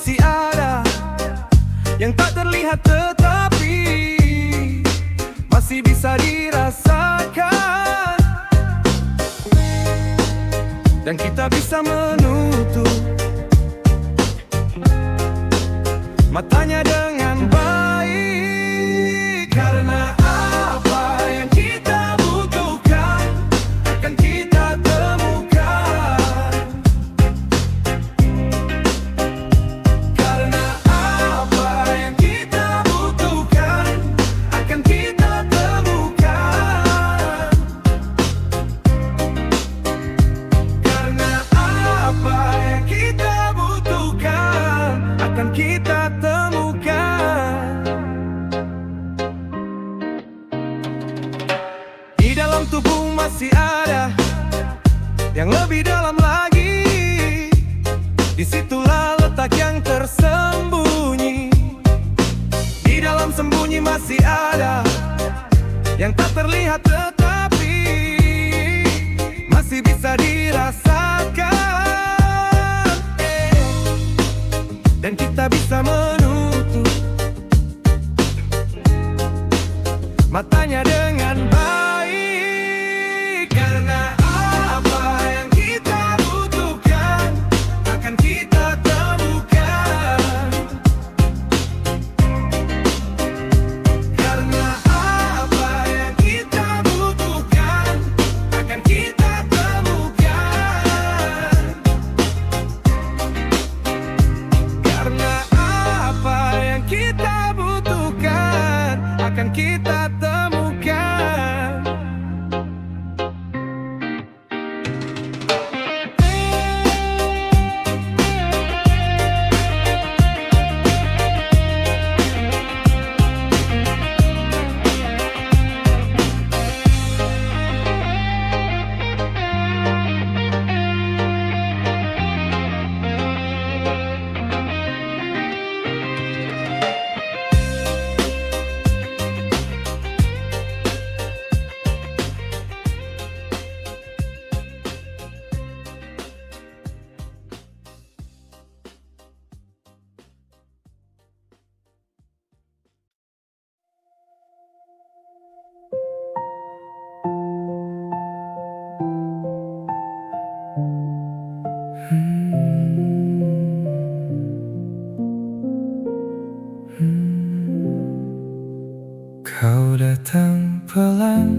masih ada yang tak terlihat tetapi masih bisa dirasakan, dan kita bisa menutup matanya dengan baik. Karena apa yang kita butuhkan akan kita temukan. Karena apa yang kita butuhkan akan kita temukan. Karena apa yang kita butuhkan akan kita temukan. Di dalam tubuh masih ada yang lebih dalam lagi. Disitulah letak yang tersembunyi. Di dalam sembunyi masih ada yang tak terlihat tetapi masih bisa dirasakan, dan kita bisa menutup matanya dengan baik. Karena apa yang kita butuhkan akan kita temukan. Karena apa yang kita butuhkan akan kita temukan. Karena apa yang kita butuhkan akan kita temukan. Kau datang pelan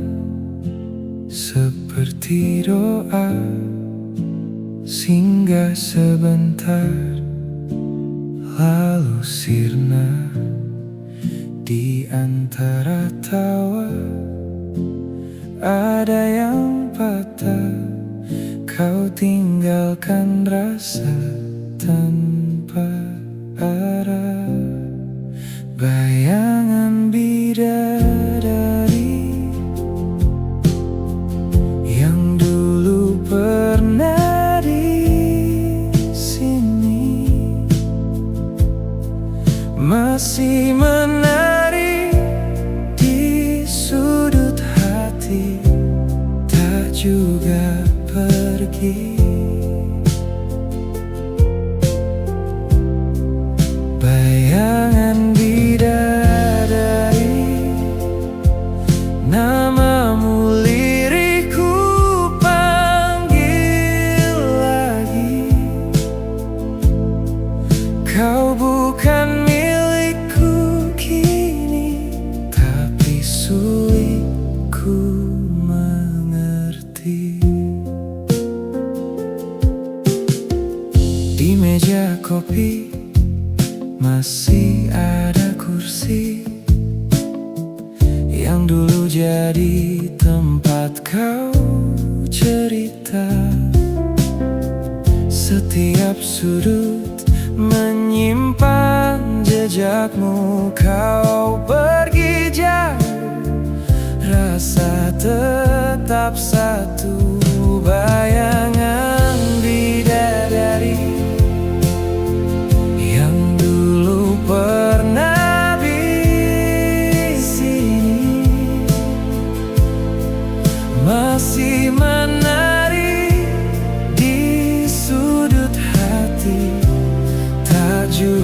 seperti doa, singgah sebentar lalu sirna di antara tawa. Ada yang patah, kau tinggalkan rasa tanpa arah. Bayangan bidadari yang dulu pernah di sini masih menari di sudut hati, tak juga pergi. Bayangan bidadari, namamu lirikku panggil lagi. Kau bukan milikku kini, tapi sulit ku mengerti. Di meja kopi masih ada kursi yang dulu jadi tempat kau cerita. Setiap sudut menyimpan jejakmu. Kau pergi jauh, rasa tetap satu. Bayangan bidadari yang dulu pernah di sini masih menari di sudut hati, tak juga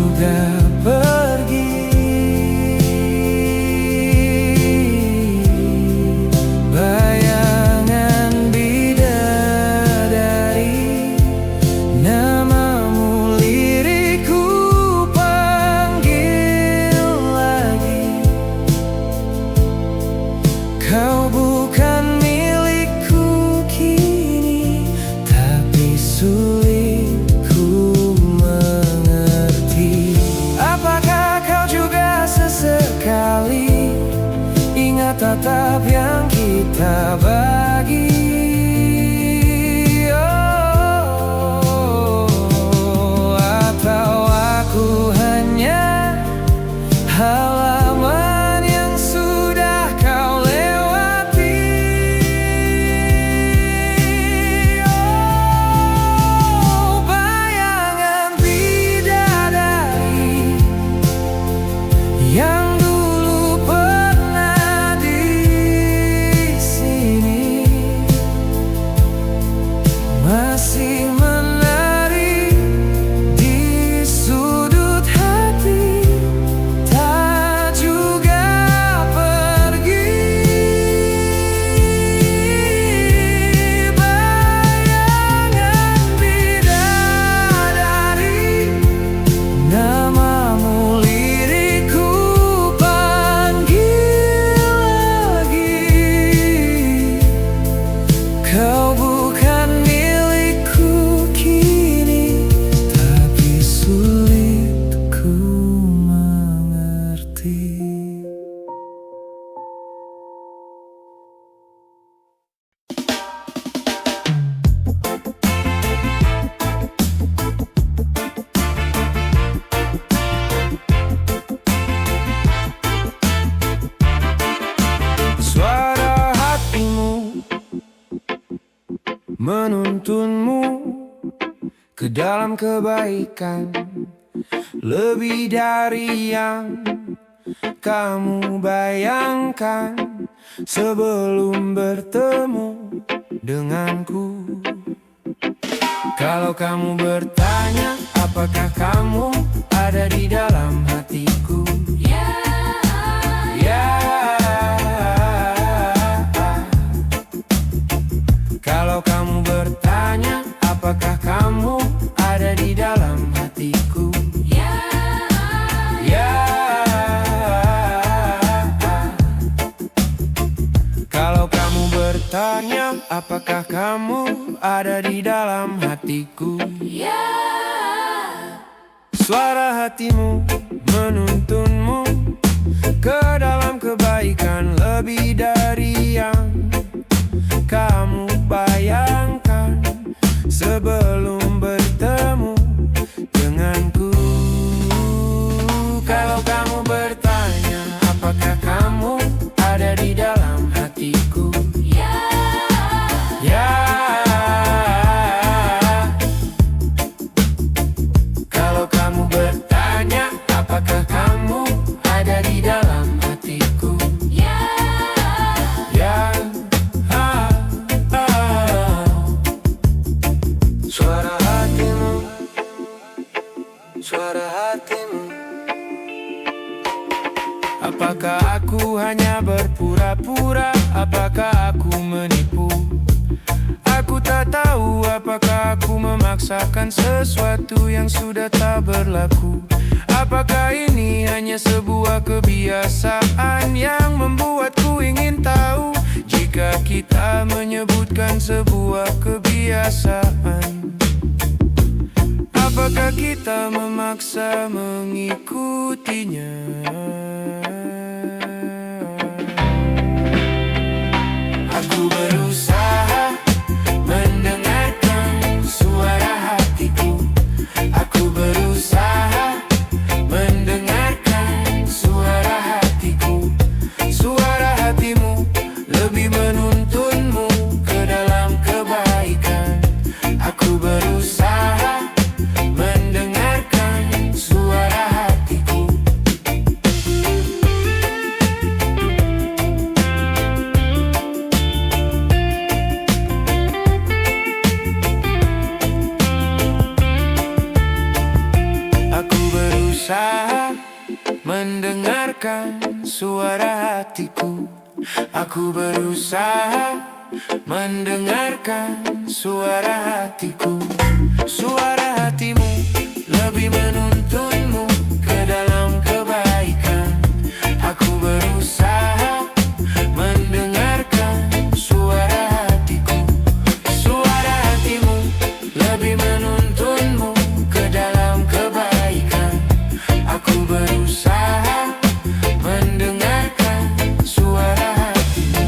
menuntunmu ke dalam kebaikan, lebih dari yang kamu bayangkan sebelum bertemu denganku. Kalau kamu bertanya, apakah kamu ada di dalam hatiku? Ya. Kalau kamu bertanya, apakah kamu ada di dalam hatiku? Ya. Kalau kamu bertanya, apakah kamu ada di dalam hatiku? Ya. Suara hatimu menuntunmu ke dalam kebaikan, lebih dari yang kamu bayangkan sebelum bertemu denganku. Kalau kamu bertanya, apakah kamu ada di dalam hatiku? Ya. Kalau kamu bertanya, apakah kamu ada di dalam hatiku? Ya. Suara hatimu, suara hatimu. Apakah aku hanya berpura-pura? Apakah aku menipu? Aku tak tahu. Apakah aku memaksakan sesuatu yang sudah tak berlaku? Apakah ini hanya sebuah kebiasaan yang membuatku ingin tahu? Jika kita menyebutkan sebuah kebiasaan, apakah kita memaksa mengikutinya? Aku berusaha mendengarkan suara hatiku. Aku berusaha mendengarkan suara hatiku. Suara hatimu lebih menuntunmu ke dalam kebaikan. Aku berusaha mendengarkan suara hatiku. Aku berusaha mendengarkan suara hatiku. Aku berusaha mendengarkan suara hatiku. Suara hatimu lebih menuntunmu ke dalam kebaikan. Aku berusaha mendengarkan suara hatiku. Suara hatimu lebih menuntunmu ke dalam kebaikan. Aku berusaha mendengarkan suara hatimu.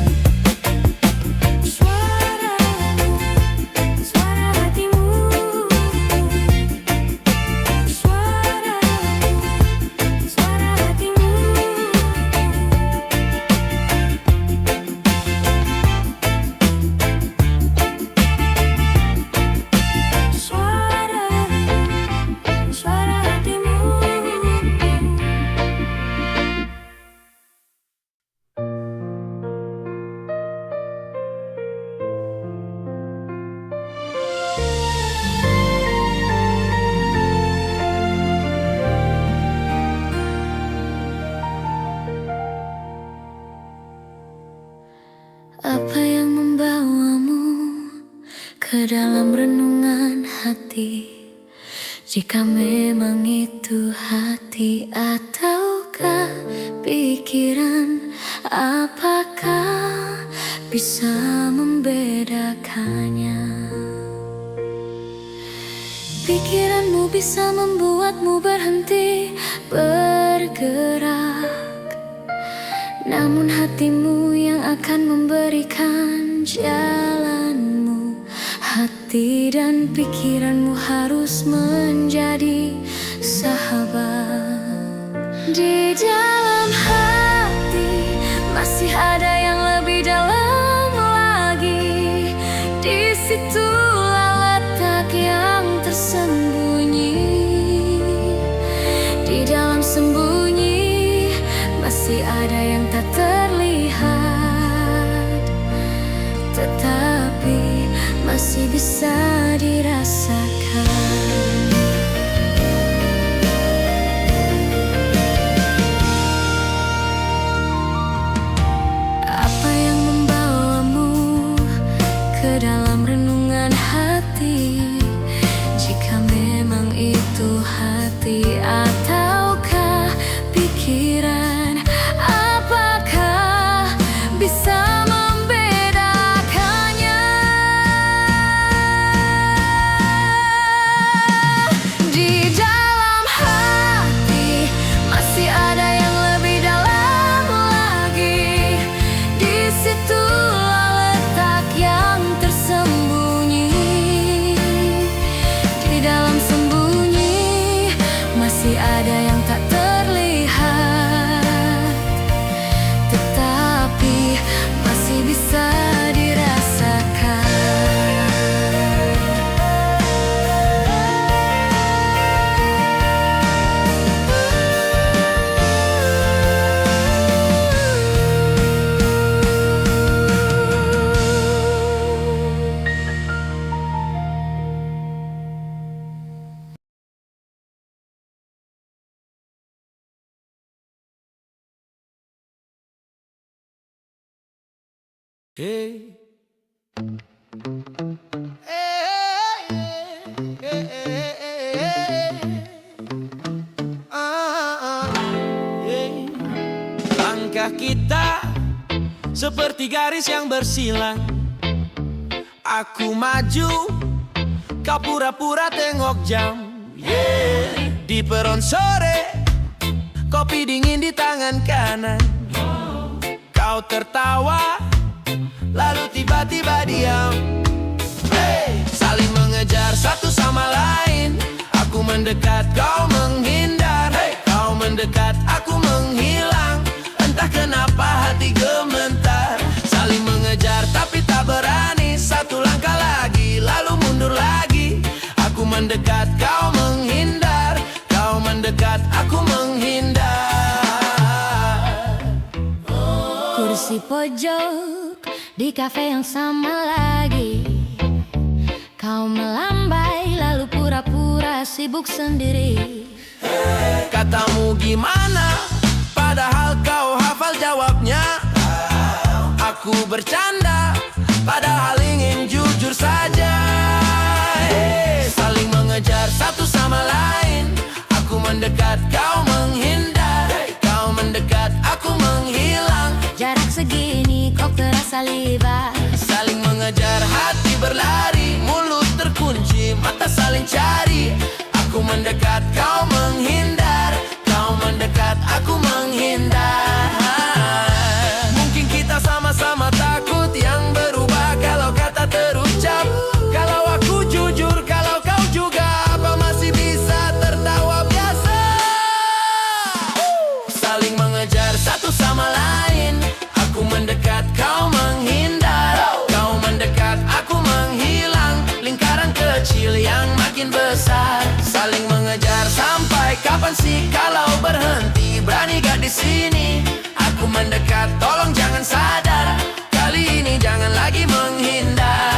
Suara hatimu. Suara hatimu. Suara hatimu. Apa yang membawamu ke dalam renungan hati? Jika memang itu hati ataukah pikiran, apakah bisa membedakannya? Pikiranmu bisa membuatmu berhenti bergerak, namun hatimu yang akan memberikan jalanmu. Hati dan pikiranmu harus menjadi sahabat. Di dalam hati masih ada yang lebih dalam lagi. Di situ tetapi masih bisa dirasakan. Apa yang membawamu ke dalam renungan hati? Jika memang itu hati ataukah pikiran, apakah bisa membedakannya? Di dalam hati masih ada yang lebih dalam lagi. Di situlah letak yang tersembunyi. Di dalam sembunyi masih ada yang tak terlihat, tetapi masih bisa dirasakan. Hey. Langkah kita seperti garis yang bersilang. Aku maju, kau pura-pura tengok jam. Di peron sore, kopi dingin di tangan kanan. Kau tertawa, lalu tiba-tiba diam. Saling mengejar satu sama lain. Aku mendekat, kau menghindar. Kau mendekat, aku menghilang. Entah kenapa hati gemetar. Saling mengejar tapi tak berani. Satu langkah lagi, lalu mundur lagi. Aku mendekat, kau menghindar. Kau mendekat, aku menghindar. Kursi pojok di kafe yang sama lagi. Kau melambai lalu pura-pura sibuk sendiri. Katamu gimana, padahal kau hafal jawabnya. Aku bercanda, padahal ingin jujur saja. Saling mengejar satu sama lain. Aku mendekat, kau menghindar. Kau mendekat, aku menghilang. Jarak segini kok terasa libat. Saling mengejar, hati berlari. Mulut terkunci, mata saling cari. Aku mendekat, kau menghindar. Kau mendekat, aku menghindar. Mungkin kita sama-sama takut yang berubah kalau kata terucap. Kalau aku jujur, kalau kau juga, apa masih bisa tertawa biasa? Saling mengejar satu sama lain. Aku mendekat, kau menghindar. Kau mendekat, aku menghilang. Lingkaran kecil yang makin besar. Saling mengejar sampai kapan sih kalau berhenti? Berani gak di sini? Aku mendekat, tolong jangan sadar. Kali ini jangan lagi menghindar.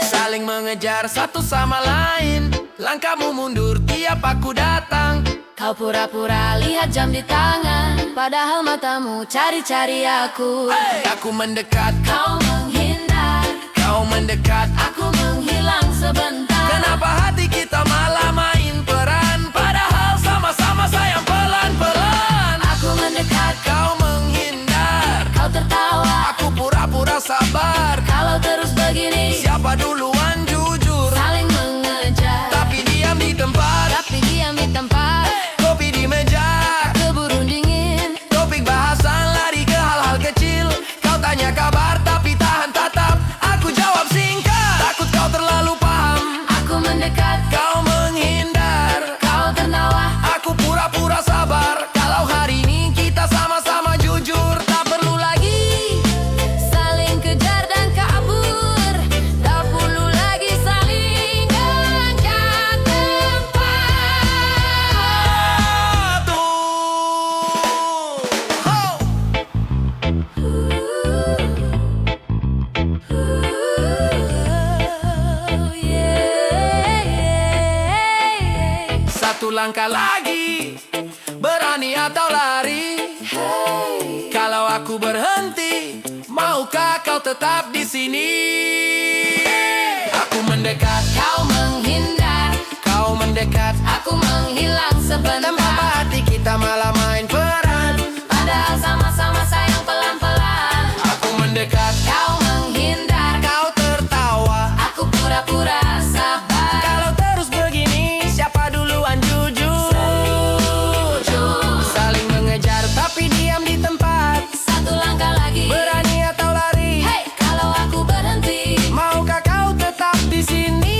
Saling mengejar satu sama lain. Langkahmu mundur tiap aku datang. Kau pura-pura lihat jam di tangan, padahal matamu cari-cari aku. Aku mendekat, Kau menghindar, kau mendekat. aku menghilang sebentar. Kenapa hati kita malah main peran, padahal sama-sama sayang pelan-pelan. Aku mendekat, Kau menghindar, kau tertawa. aku pura-pura sabar. Kalau terus begini, Siapa duluan jujur, saling mengejar, tapi diam di tempat. tapi diam di tempat. Kopi di meja, Keburu dingin, topik bahasan lari ke hal-hal kecil. Kau tanya kabar tapi tahan tatap. Aku jawab singkat, takut kau terlalu paham. aku mendekat, Kau menghindar. Satu langkah lagi, berani atau lari? Kalau aku berhenti, maukah kau tetap di sini? Aku mendekat, Kau menghindar, kau mendekat. aku menghilang sebentar. Tanpa hati kita malah main peran. Padahal sama-sama sayang pelan-pelan. Aku mendekat, Kau menghindar, kau tertawa. aku pura-pura sabar. Kalau terus begini, siapa duluan jujur? Jujur, Saling mengejar tapi diam di tempat. satu langkah lagi. Berani atau lari? Hey, kalau aku berhenti, Maukah kau tetap di sini?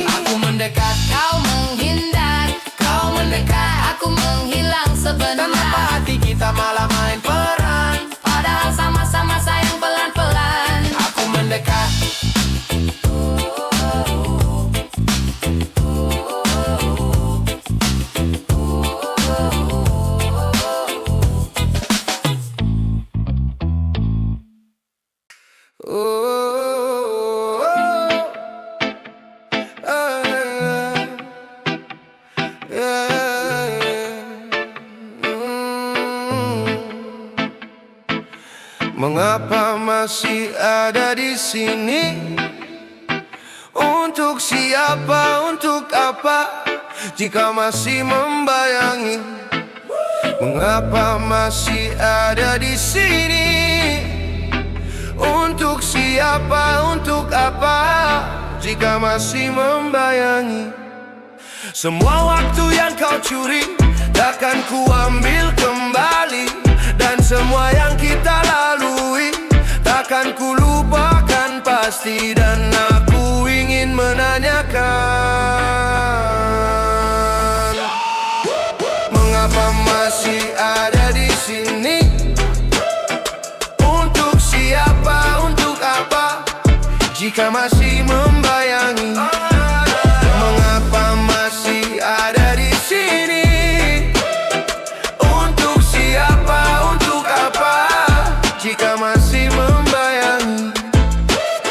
Aku mendekat, kau menghindar, kau mendekat. aku menghilang Tanpa sebentar. hati kita malah main peran. Padahal sama-sama sayang pelan-pelan. Aku mendekat, mengapa masih ada di sini? Untuk siapa, untuk apa? Jika masih membayangi, mengapa masih ada di sini? Untuk siapa, untuk apa? Jika masih membayangi, semua waktu yang kau curi takkan ku ambil kembali. Dan semua yang kita lalui takkan ku lupakan pasti. Dan aku ingin menanyakan, mengapa masih ada di sini? Untuk siapa, untuk apa? Jika masih membayangi, mengapa masih ada di sini? Untuk siapa, untuk apa? Jika masih membayangi,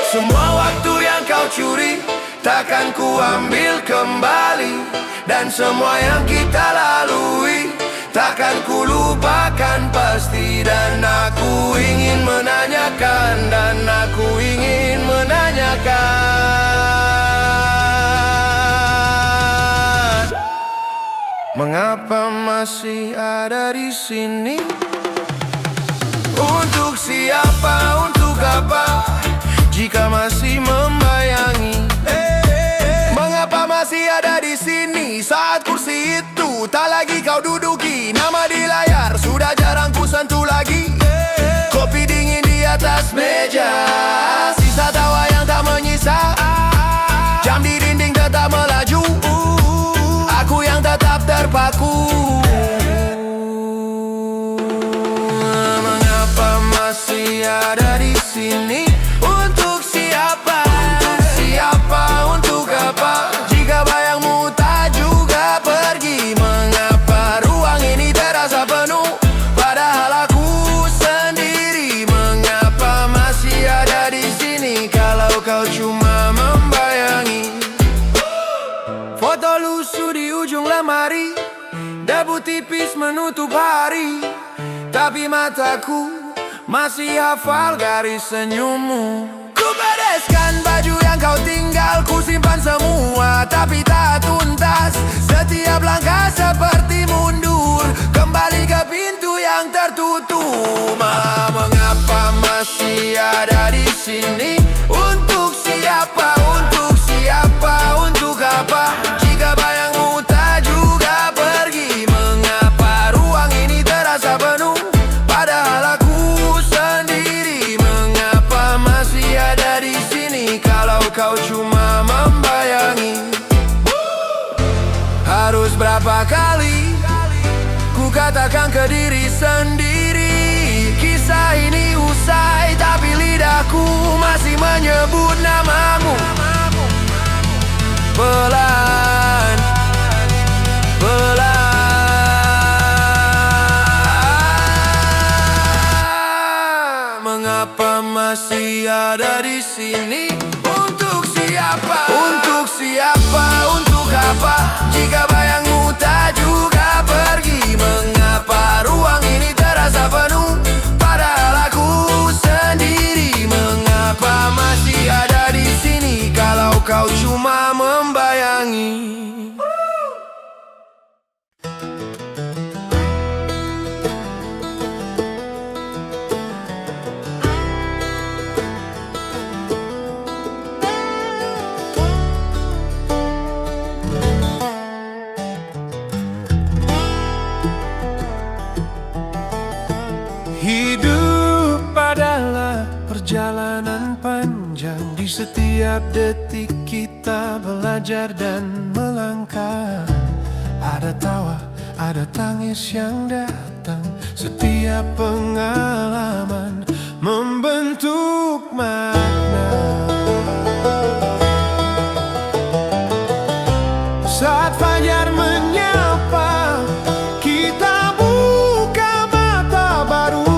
semua waktu yang kau curi takkan ku ambil kembali. Dan semua yang kita lalui takkan ku lupakan pasti. Dan aku ingin menanyakan, dan aku ingin menanyakan, mengapa masih ada di sini? Untuk siapa, untuk apa? Jika masih membayangi, mengapa masih ada di sini? Saat kursi itu tak lagi kau duduki, nama di layar sudah jarang ku sentuh lagi. Kopi dingin di atas meja, sisa tawa yang tak menyisa. Jam di dinding tetap melaju, aku yang tetap terpaku. Mengapa masih ada di sini? Untuk siapa? Untuk siapa? Untuk apa? Jika bayangmu tak juga pergi, mengapa ruang ini terasa penuh? Padahal aku sendiri. Mengapa masih ada di sini kalau kau cuma membayangi? Foto lusuh di ujung lemari, debu tipis menutup hari. Tapi mataku masih hafal garis senyummu. Ku bereskan baju yang kau tinggal, ku simpan semua tapi tak tuntas. Setiap langkah seperti mundur, kembali ke pintu yang tertutup. Mengapa masih ada di sini? Untuk siapa? Untuk siapa? Untuk apa? Jika bayangmu tak juga pergi, mengapa ruang ini terasa penuh? Padahal aku sendiri. Mengapa masih ada di sini kalau kau cuma membayangi? Harus berapa kali ku katakan ke diri sendiri, kisah ini usai, tapi lidahku masih menyebut namamu. Pelan, pelan. Mengapa masih ada di sini? Untuk siapa? Untuk siapa? Untuk apa? kau cuma membayangi. Hidup adalah perjalanan panjang. Di setiap detik kita belajar dan melangkah. Ada tawa, ada tangis yang datang. Setiap pengalaman membentuk makna. Saat fajar menyapa, kita buka mata baru.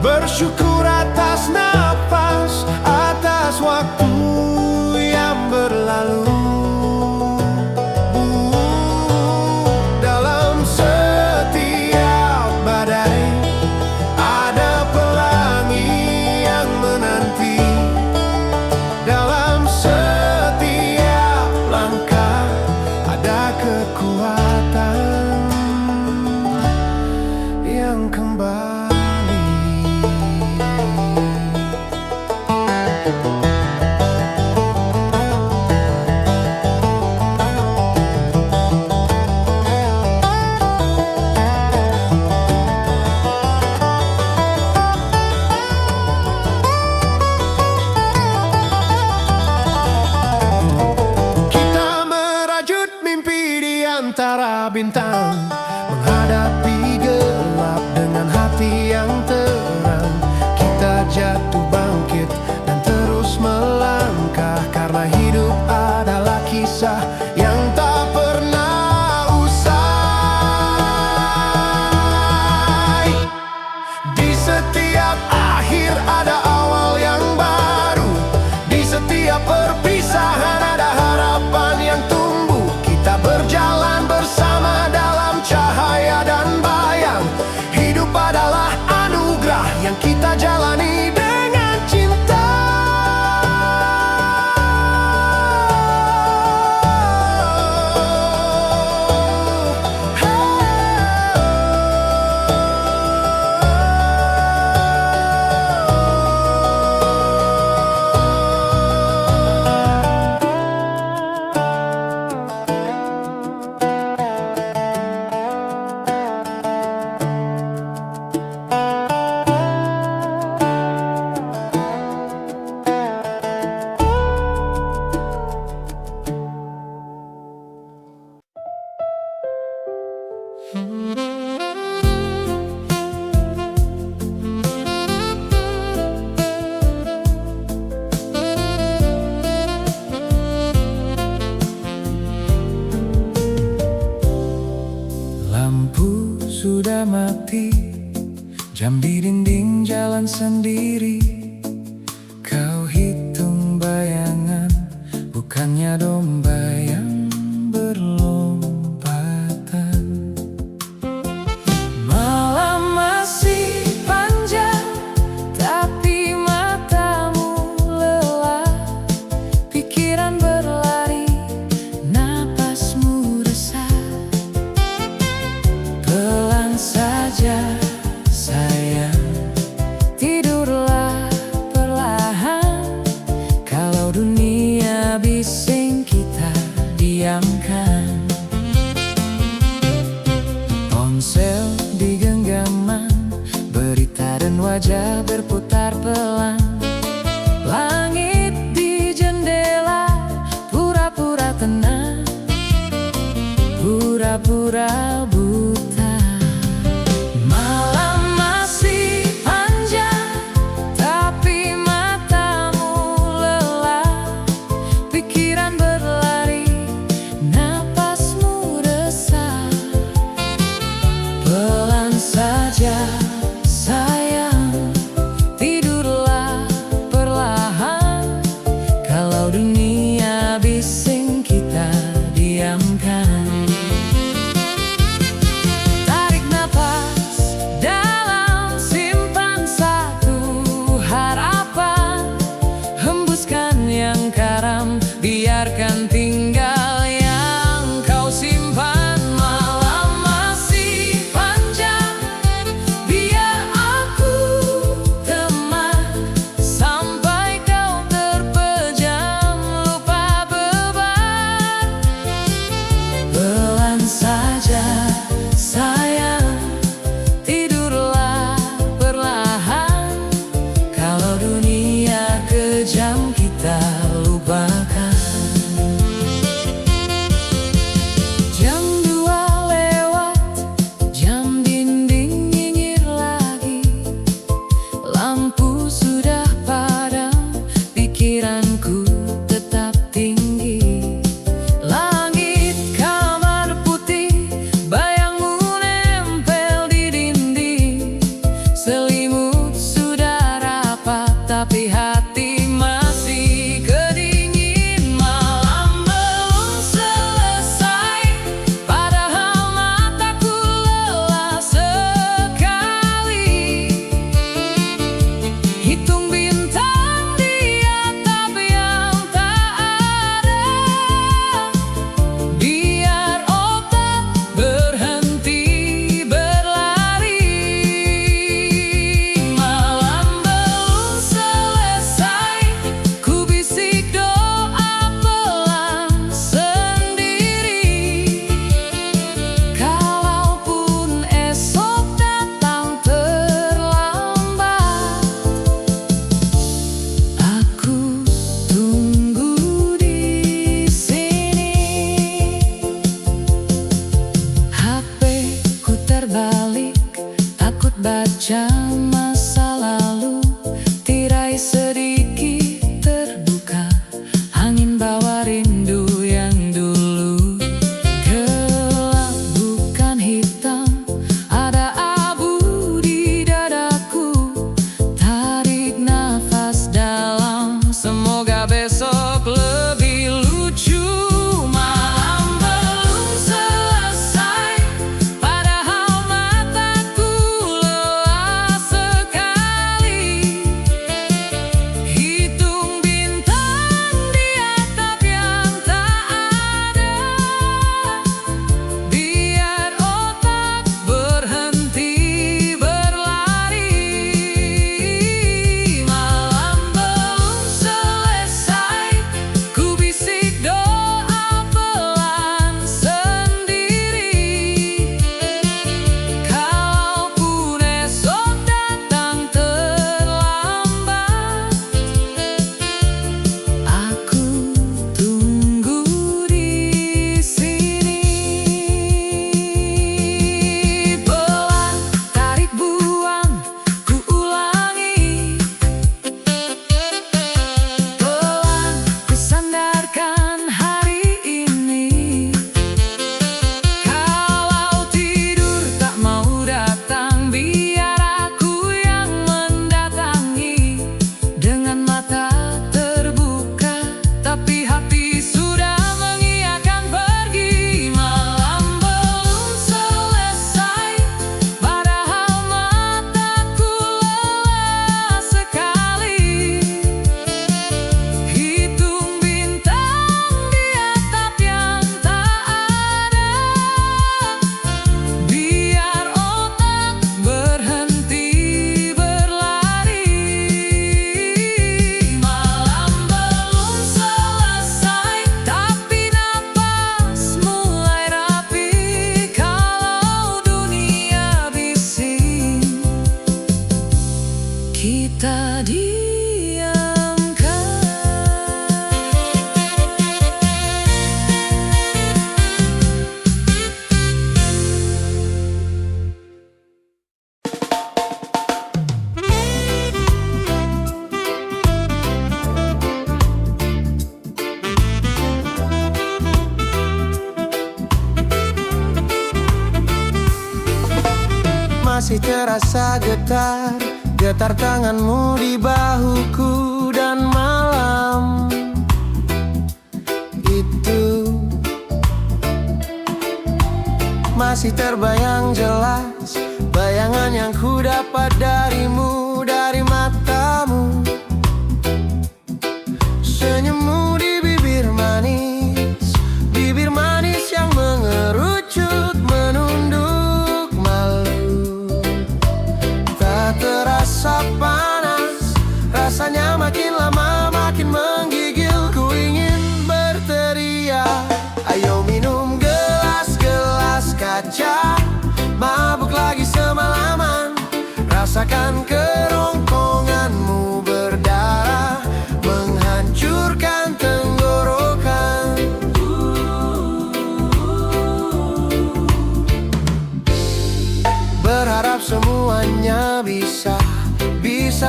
Bersyukur atas nafas, atas waktu yang berlalu. Dalam setiap badai ada pelangi yang menanti. Dalam setiap langkah ada kekuatan yang kembali. Antara bintang, menghadapi gelap dengan hati yang terang. Kita jatuh bangkit dan terus melangkah, karena hidup adalah kisah yang tak pernah usai. Di setiap akhir ada awal yang baru. Di setiap perpisahan ada harapan yang tumbuh. Kita berjalan bersama dalam cahaya dan bayang. Hidup adalah anugerah yang kita jalani dengan cinta. Lampu sudah mati, jam di dinding jalan sendiri. Kau hitung bayangan, bukannya domba yang berlompatan. Malam masih panjang, tapi matamu lelah. Pikiran berlari, napasmu resah. Pelan saja sayang, tidurlah perlahan. Kalau dunia bising, kita diamkan. Ponsel di genggaman, berita dan wajah berputar pelan. Langit di jendela, pura-pura tenang, pura-pura buta. Malam masih panjang, tapi matamu lelah. Pikiran berlari, napasmu resah. Pelan saja sayang, tidurlah perlahan. Kalau dunia bising, kita diamkan. biarkan tinggal yang kau simpan. Malam masih panjang, biar aku teman sampai kau terpejam lupa beban. Pelan saja sayang, tidurlah perlahan. Kalau dunia kejam kita lupakan. Jam 2 lewat, jam dinding nyinyir lagi. Lampu sudah padam, pikiranku tetap tinggi. Langit kamar putih, bayangmu nempel di dinding. Selimut sudah rapat, tapi hati masih kedingin. Malam belum selesai, padahal mataku lelah sekali. Hitung bintang di atap yang tak ada, biar otak berhenti berlari. Malam belum selesai, ku bisik doa pelan sendiri. Kalaupun esok datang terlambat, aku tunggu di sini. HP ku terbalik, takut baca masa lalu. Tirai sedikit terbuka, angin bawa rindu yang dulu. Gelap bukan hitam, ada abu di dadaku. Tarik nafas dalam, semoga besok lebih lucu. Malam belum selesai, padahal mataku lelah sekali. Hitung bintang di atap yang tak ada, biar otak berhenti berlari. Malam belum selesai, ku bisik doa pelan sendiri. Kalaupun esok datang terlambat, aku tunggu di sini. Pelan tarik buang, ku ulangi. Pelan ku sandarkan hari ini. Kalau tidur tak mau datang, biar aku yang mendatangi. Dengan mata terbuka, tapi hati sudah mengiyakan pergi. Malam belum selesai, padahal mataku lelah sekali. Hitung bintang di atap yang tak ada, biar otak berhenti berlari. Malam belum selesai, tapi napas mulai rapi. Kalau dunia bising, kita diamkan. Masih terasa getar, getar tanganmu di bahuku. Dan malam itu masih terbayang jelas, bayangan yang ku dapat darimu, dari matamu. Senyummu di bibir Rasakan kerongkonganmu berdarah, menghancurkan tenggorokan. Berharap semuanya bisa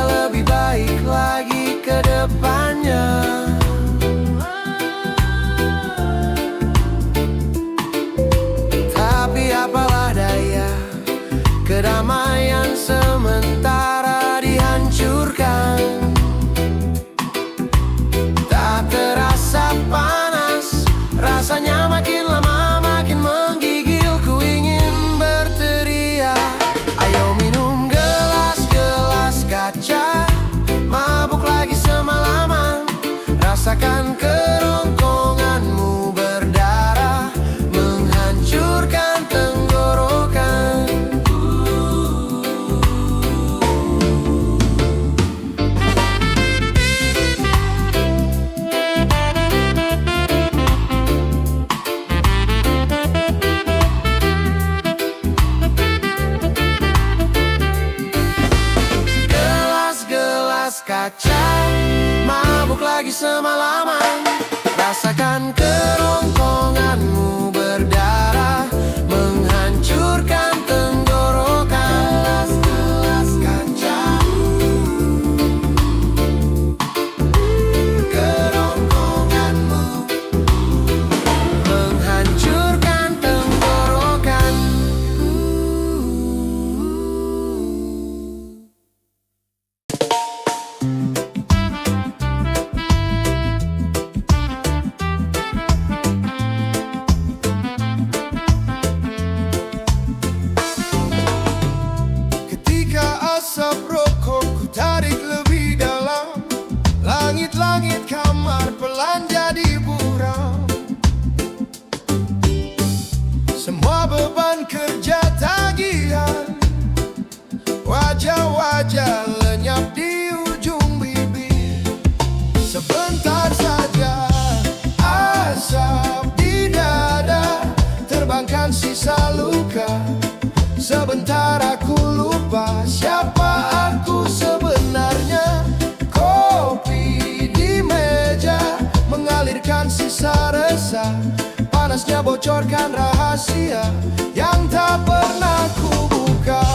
lebih baik lagi ke depannya. Tapi apalah daya, kedamaian sementara dihancurkan. Tak terasa panas, rasanya makin lama makin menggigil. Ku ingin berteriak, ayo minum gelas-gelas kaca, mabuk lagi semalaman. Rasakan kerongkonganmu berdarah, menghancurkan tenggorokan. Gelas-gelas kaca, mabuk lagi semalaman. Rasakan kerongkonganmu berdarah, menghancurkan tenggorokan. Gelas kaca, kerongkonganmu menghancurkan tenggorokan. Asap rokok ku tarik lebih dalam, langit-langit kamar pelan jadi buram. Semua beban kerja tagihan, wajah-wajah lenyap di ujung bibir. Sebentar saja asap di dada, terbangkan sisa luka. Sebentar aku lupa siapa aku sebenarnya. Kopi di meja mengalirkan sisa resah, panasnya bocorkan rahasia yang tak pernah ku buka.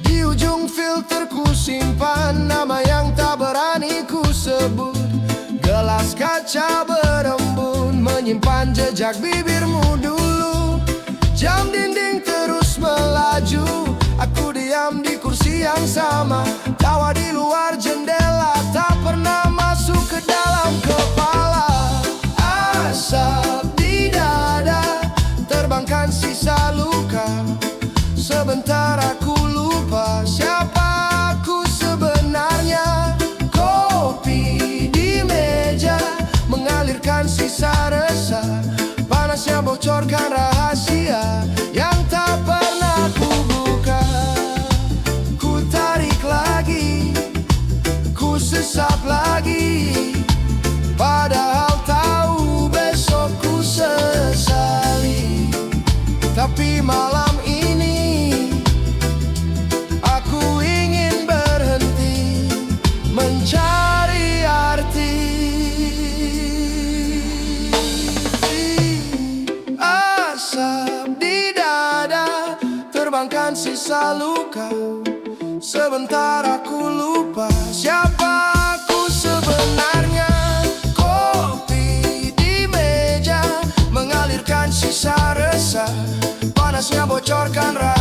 Di ujung filterku simpan nama yang tak berani ku sebut. Gelas kaca berembun menyimpan jejak bibirmu dulu. Jam dinding terus melaju, aku diam di kursi yang sama. Tawa di luar jendela tak pernah masuk ke dalam kepala. Asap di dada, terbangkan sisa luka. Sebentar aku lupa siapa aku sebenarnya. Kopi di meja mengalirkan sisa resah, panasnya bocorkan rahasia yang tak pernah ku buka. Ku tarik lagi, ku sesap lagi, padahal tahu besok ku sesali. Tapi malam ini aku ingin berhenti mencari arti. Asap di dada, terbangkan sisa luka. Sebentar aku lupa siapa aku sebenarnya. Kopi di meja mengalirkan sisa resah, panasnya bocorkan rahasia